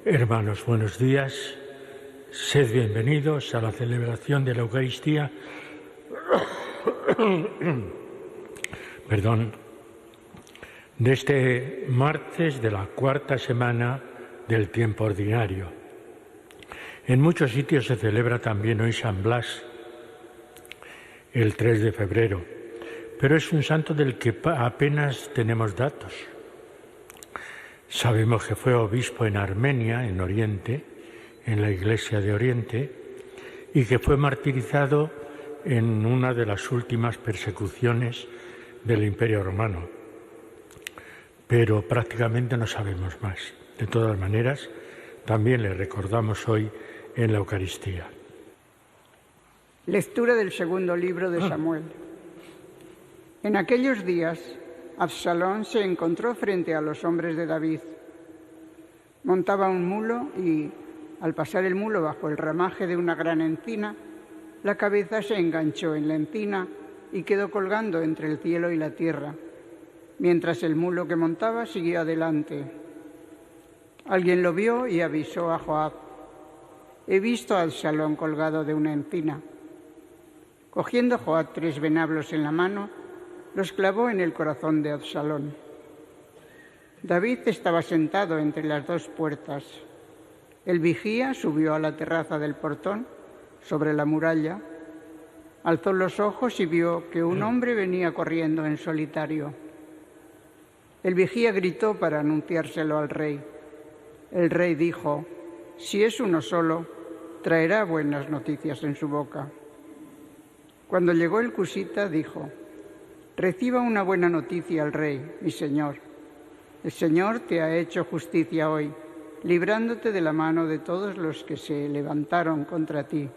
Hermanos, buenos días. Sed bienvenidos a la celebración de la Eucaristía. De este martes de la cuarta semana del tiempo ordinario. En muchos sitios se celebra también hoy San Blas, el 3 de febrero, pero es un santo del que apenas tenemos datos. Sabemos que fue obispo en Armenia, en Oriente, en la Iglesia de Oriente, y que fue martirizado en una de las últimas persecuciones del Imperio Romano. Pero prácticamente no sabemos más. De todas maneras, también le recordamos hoy en la Eucaristía. Lectura del segundo libro de Samuel. En aquellos días, Absalón se encontró frente a los hombres de David. Montaba un mulo y, al pasar el mulo bajo el ramaje de una gran encina, la cabeza se enganchó en la encina y quedó colgando entre el cielo y la tierra, mientras el mulo que montaba siguió adelante. Alguien lo vio y avisó a Joab: «He visto a Absalón colgado de una encina». Cogiendo Joab 3 venablos en la mano, los clavó en el corazón de Absalón. David estaba sentado entre las 2 puertas. El vigía subió a la terraza del portón, sobre la muralla, alzó los ojos y vio que un hombre venía corriendo en solitario. El vigía gritó para anunciárselo al rey. El rey dijo: «Si es uno solo, traerá buenas noticias en su boca». Cuando llegó el cusita, dijo: «Reciba una buena noticia al rey, mi señor. El Señor te ha hecho justicia hoy, librándote de la mano de todos los que se levantaron contra ti».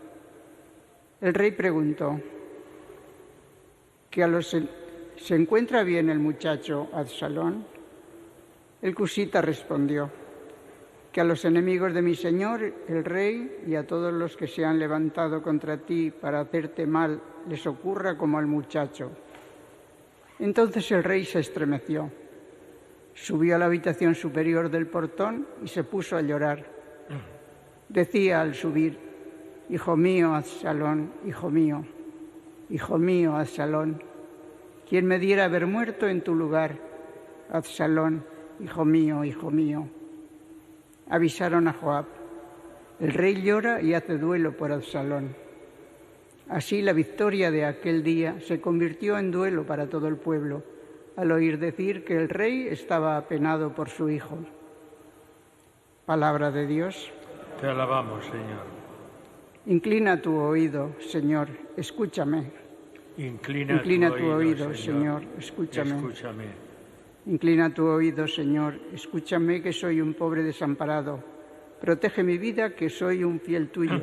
El rey preguntó: ¿Se encuentra bien el muchacho Absalón? El cusita respondió: «Que a los enemigos de mi señor, el rey, y a todos los que se han levantado contra ti para hacerte mal, les ocurra como al muchacho». Entonces el rey se estremeció, subió a la habitación superior del portón y se puso a llorar. Decía al subir: «Hijo mío, Absalón, hijo mío, Absalón, ¿quién me diera haber muerto en tu lugar? Absalón, hijo mío, hijo mío». Avisaron a Joab: «El rey llora y hace duelo por Absalón». Así la victoria de aquel día se convirtió en duelo para todo el pueblo, al oír decir que el rey estaba apenado por su hijo. Palabra de Dios. Te alabamos, Señor. Inclina tu oído, Señor, escúchame. Inclina tu oído, Señor, escúchame. Inclina tu oído, Señor, escúchame, que soy un pobre desamparado. Protege mi vida, que soy un fiel tuyo.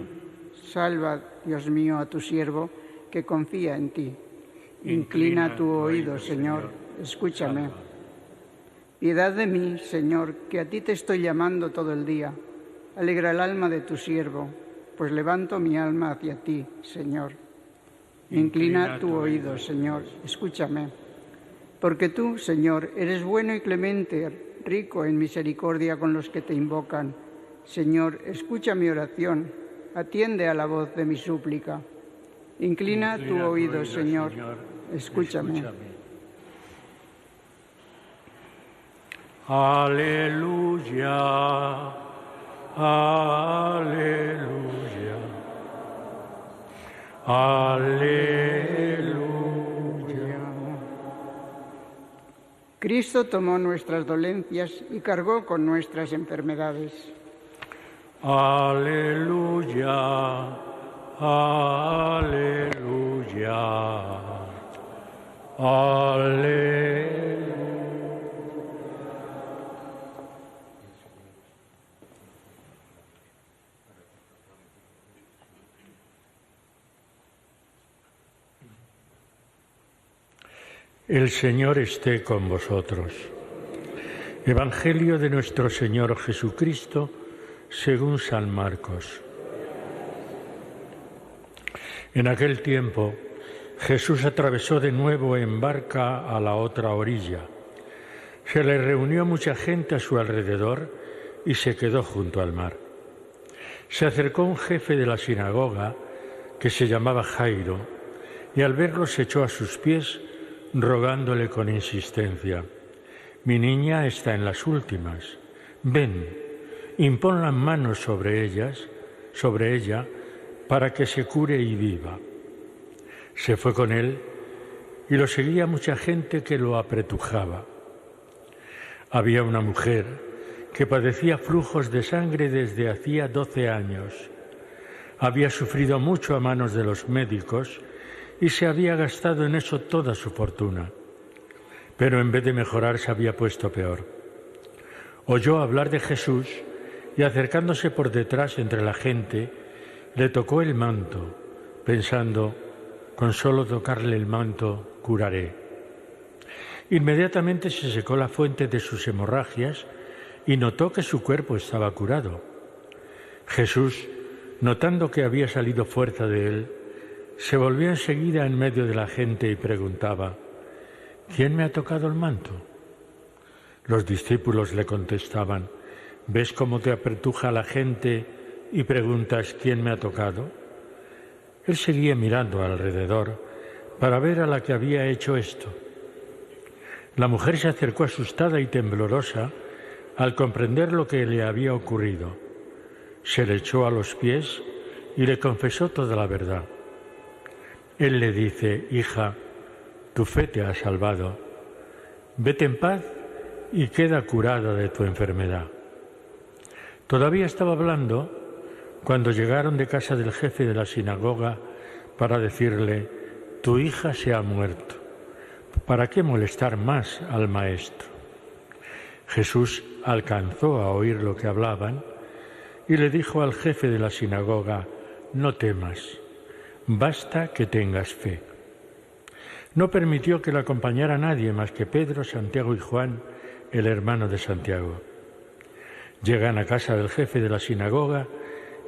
Salva, Dios mío, a tu siervo, que confía en ti. Inclina tu oído, Señor, escúchame. Piedad de mí, Señor, que a ti te estoy llamando todo el día. Alegra el alma de tu siervo, pues levanto mi alma hacia ti, Señor. Inclina tu oído, Señor, escúchame. Porque tú, Señor, eres bueno y clemente, rico en misericordia con los que te invocan. Señor, escucha mi oración, atiende a la voz de mi súplica. Inclina tu oído, Señor, escúchame. Aleluya, aleluya, aleluya. Cristo tomó nuestras dolencias y cargó con nuestras enfermedades. Aleluya, aleluya, aleluya. El Señor esté con vosotros. Evangelio de nuestro Señor Jesucristo según San Marcos. En aquel tiempo, Jesús atravesó de nuevo en barca a la otra orilla. Se le reunió mucha gente a su alrededor y se quedó junto al mar. Se acercó un jefe de la sinagoga que se llamaba Jairo y al verlo se echó a sus pies rogándole con insistencia: «Mi niña está en las últimas. Ven, impon las manos sobre ella, para que se cure y viva». Se fue con él y lo seguía mucha gente que lo apretujaba. Había una mujer que padecía flujos de sangre desde hacía 12 años. Había sufrido mucho a manos de los médicos y se había gastado en eso toda su fortuna. Pero en vez de mejorar se había puesto peor. Oyó hablar de Jesús y acercándose por detrás entre la gente, le tocó el manto, pensando: con solo tocarle el manto curaré. Inmediatamente se secó la fuente de sus hemorragias y notó que su cuerpo estaba curado. Jesús, notando que había salido fuerza de él, se volvió enseguida en medio de la gente y preguntaba: ¿quién me ha tocado el manto? Los discípulos le contestaban: ¿ves cómo te apretuja la gente y preguntas quién me ha tocado? Él seguía mirando alrededor para ver a la que había hecho esto. La mujer se acercó asustada y temblorosa al comprender lo que le había ocurrido. Se le echó a los pies y le confesó toda la verdad. Él le dice: «Hija, tu fe te ha salvado. Vete en paz y queda curada de tu enfermedad». Todavía estaba hablando cuando llegaron de casa del jefe de la sinagoga para decirle: «Tu hija se ha muerto. ¿Para qué molestar más al maestro?». Jesús alcanzó a oír lo que hablaban y le dijo al jefe de la sinagoga: «No temas, basta que tengas fe». No permitió que le acompañara nadie más que Pedro, Santiago y Juan, el hermano de Santiago. Llegan a casa del jefe de la sinagoga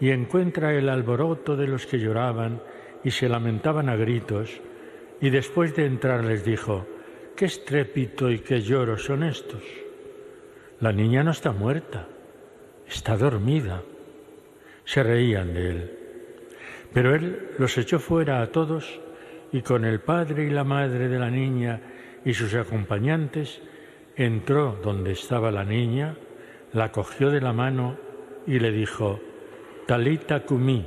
y encuentra el alboroto de los que lloraban y se lamentaban a gritos, y después de entrar les dijo: «¿Qué estrépito y qué lloro son estos? La niña no está muerta, está dormida». Se reían de él. Pero él los echó fuera a todos y con el padre y la madre de la niña y sus acompañantes entró donde estaba la niña, la cogió de la mano y le dijo: «Talita cumi»,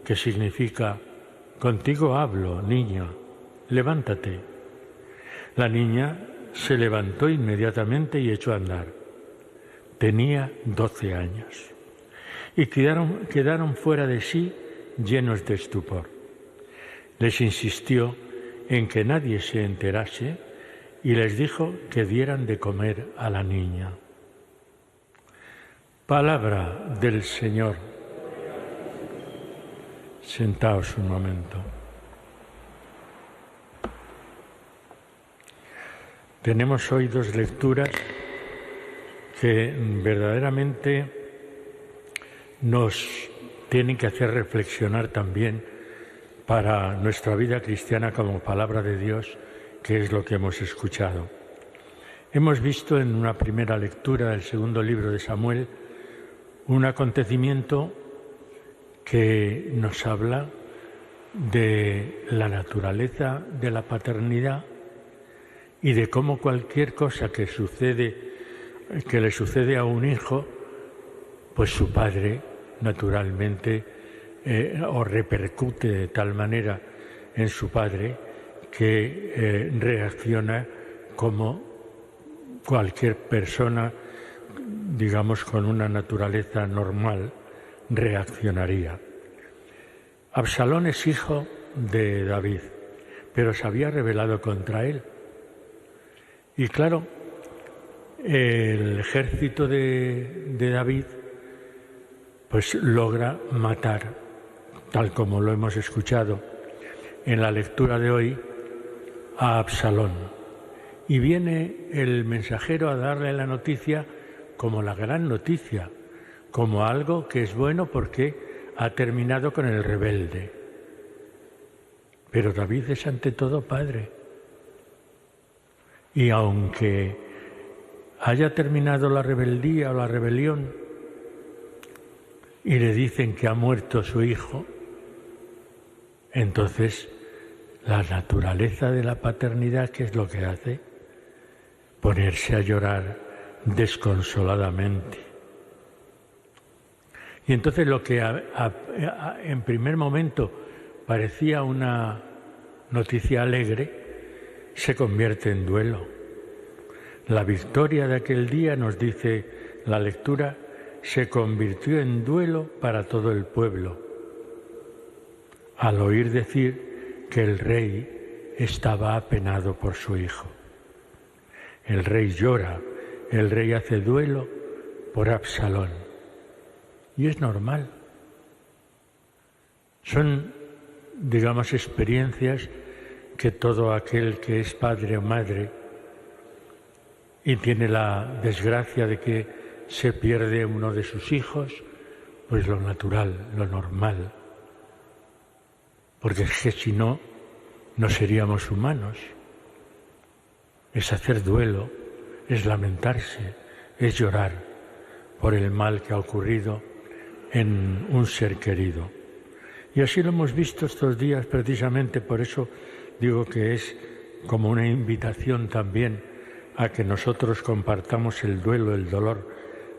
que significa: «Contigo hablo, niña, levántate». La niña se levantó inmediatamente y echó a andar. Tenía 12 años. Y quedaron fuera de sí, llenos de estupor. Les insistió en que nadie se enterase y les dijo que dieran de comer a la niña. Palabra del Señor. Sentaos un momento. Tenemos hoy dos lecturas que verdaderamente nos tienen que hacer reflexionar también para nuestra vida cristiana como palabra de Dios, que es lo que hemos escuchado. Hemos visto en una primera lectura del segundo libro de Samuel un acontecimiento que nos habla de la naturaleza de la paternidad y de cómo cualquier cosa que le sucede a un hijo, pues su padre naturalmente o repercute de tal manera en su padre que reacciona como cualquier persona, digamos, con una naturaleza normal reaccionaría. Absalón es hijo de David, pero se había rebelado contra él. Y claro, el ejército de David pues logra matar, tal como lo hemos escuchado en la lectura de hoy, a Absalón. Y viene el mensajero a darle la noticia como la gran noticia, como algo que es bueno porque ha terminado con el rebelde. Pero David es ante todo padre. Y aunque haya terminado la rebeldía o la rebelión y le dicen que ha muerto su hijo, entonces la naturaleza de la paternidad, ¿qué es lo que hace? Ponerse a llorar desconsoladamente. Y entonces lo que en primer momento parecía una noticia alegre, se convierte en duelo. La victoria de aquel día, nos dice la lectura, se convirtió en duelo para todo el pueblo, al oír decir que el rey estaba apenado por su hijo. El rey llora, el rey hace duelo por Absalón. Y es normal. Son, digamos, experiencias que todo aquel que es padre o madre y tiene la desgracia de que se pierde uno de sus hijos, pues lo natural, lo normal. Porque es que si no, no seríamos humanos. Es hacer duelo, es lamentarse, es llorar por el mal que ha ocurrido en un ser querido. Y así lo hemos visto estos días, precisamente por eso digo que es como una invitación también a que nosotros compartamos el duelo, el dolor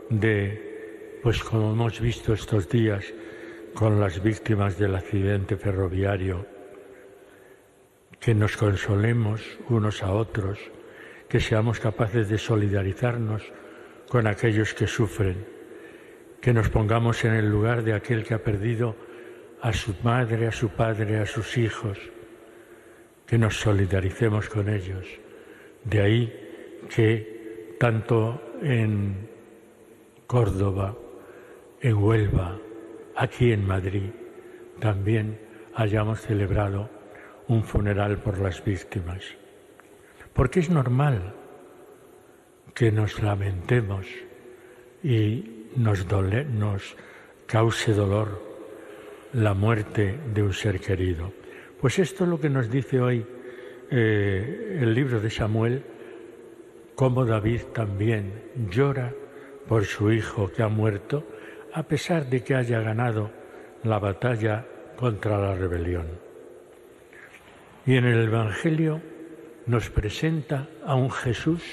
de, pues como hemos visto estos días con las víctimas del accidente ferroviario, que nos consolemos unos a otros, que seamos capaces de solidarizarnos con aquellos que sufren, que nos pongamos en el lugar de aquel que ha perdido a su madre, a su padre, a sus hijos, que nos solidaricemos con ellos. De ahí que tanto en Córdoba, en Huelva, aquí en Madrid, también hayamos celebrado un funeral por las víctimas. Porque es normal que nos lamentemos y nos cause dolor la muerte de un ser querido. Pues esto es lo que nos dice hoy el libro de Samuel, cómo David también llora por su hijo que ha muerto, a pesar de que haya ganado la batalla contra la rebelión. Y en el Evangelio nos presenta a un Jesús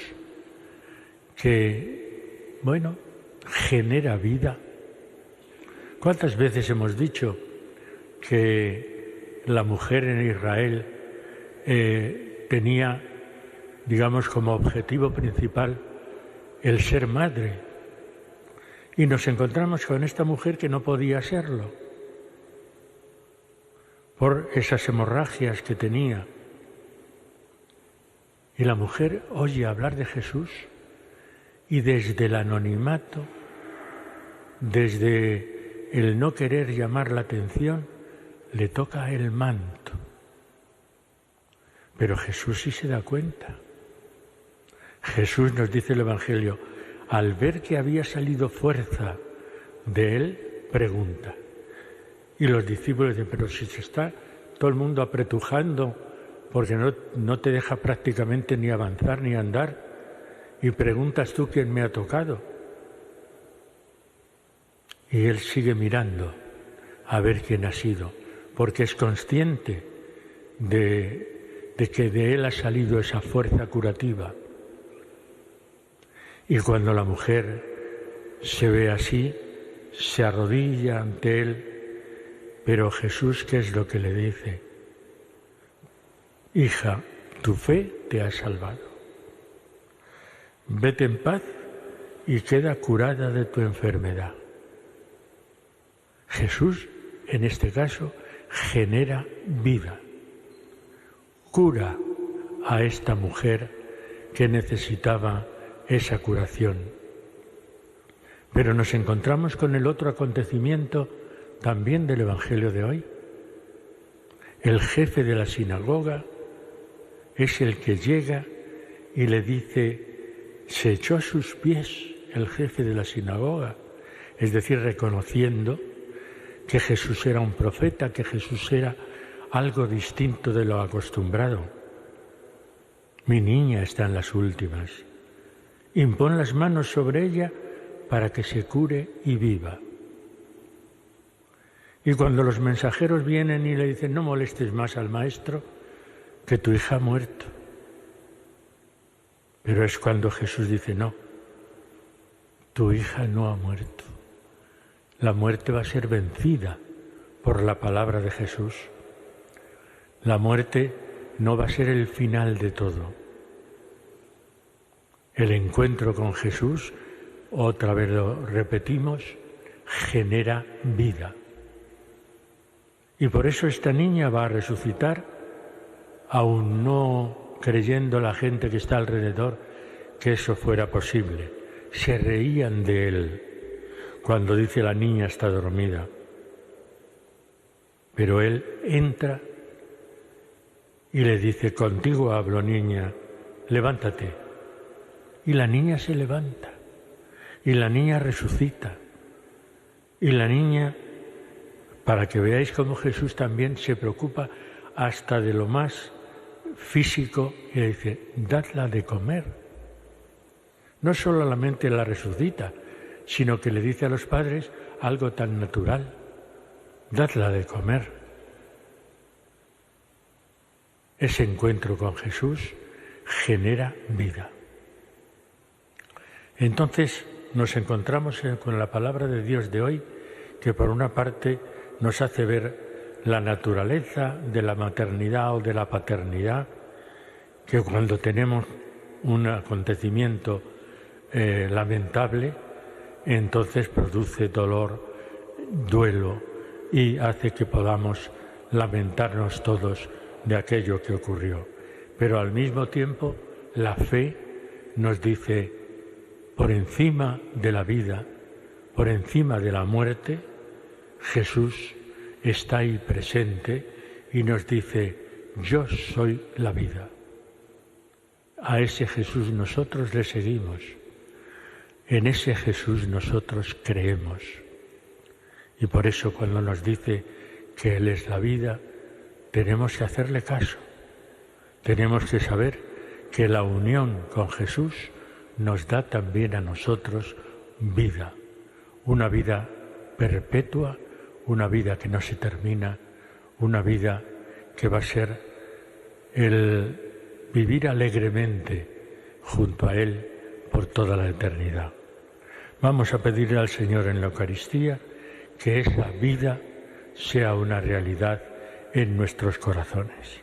que, bueno, genera vida. ¿Cuántas veces hemos dicho que la mujer en Israel tenía, digamos, como objetivo principal el ser madre? Y nos encontramos con esta mujer que no podía serlo por esas hemorragias que tenía. Y la mujer oye hablar de Jesús y desde el anonimato, desde el no querer llamar la atención, le toca el manto. Pero Jesús sí se da cuenta. Jesús, nos dice el Evangelio, al ver que había salido fuerza de él, pregunta. Y los discípulos dicen, pero si se está todo el mundo apretujando porque no te deja prácticamente ni avanzar ni andar, y preguntas tú quién me ha tocado. Y él sigue mirando a ver quién ha sido, porque es consciente de que de él ha salido esa fuerza curativa. Y cuando la mujer se ve así, se arrodilla ante él, pero Jesús, ¿qué es lo que le dice? Hija, tu fe te ha salvado. Vete en paz y queda curada de tu enfermedad. Jesús, en este caso, genera vida. Cura a esta mujer que necesitaba esa curación. Pero nos encontramos con el otro acontecimiento también del Evangelio de hoy. El jefe de la sinagoga es el que llega y le dice, se echó a sus pies el jefe de la sinagoga, es decir, reconociendo que Jesús era un profeta, que Jesús era algo distinto de lo acostumbrado. Mi niña está en las últimas. Impón las manos sobre ella para que se cure y viva. Y cuando los mensajeros vienen y le dicen, no molestes más al maestro, que tu hija ha muerto. Pero es cuando Jesús dice, no, tu hija no ha muerto. La muerte va a ser vencida por la palabra de Jesús. La muerte no va a ser el final de todo. El encuentro con Jesús, otra vez lo repetimos, genera vida. Y por eso esta niña va a resucitar, aún no creyendo la gente que está alrededor que eso fuera posible. Se reían de él cuando dice la niña está dormida. Pero él entra y le dice, contigo hablo, niña, levántate. Y la niña se levanta, y la niña resucita, y la niña, para que veáis cómo Jesús también se preocupa hasta de lo más físico, y le dice, dadla de comer. No solamente la resucita, sino que le dice a los padres algo tan natural, dadla de comer. Ese encuentro con Jesús genera vida. Entonces nos encontramos con la palabra de Dios de hoy, que por una parte nos hace ver la naturaleza de la maternidad o de la paternidad, que cuando tenemos un acontecimiento lamentable, entonces produce dolor, duelo y hace que podamos lamentarnos todos de aquello que ocurrió. Pero al mismo tiempo la fe nos dice, por encima de la vida, por encima de la muerte, Jesús está ahí presente y nos dice, yo soy la vida. A ese Jesús nosotros le seguimos, en ese Jesús nosotros creemos. Y por eso cuando nos dice que Él es la vida, tenemos que hacerle caso. Tenemos que saber que la unión con Jesús nos da también a nosotros vida, una vida perpetua, una vida que no se termina, una vida que va a ser el vivir alegremente junto a Él por toda la eternidad. Vamos a pedirle al Señor en la Eucaristía que esa vida sea una realidad en nuestros corazones.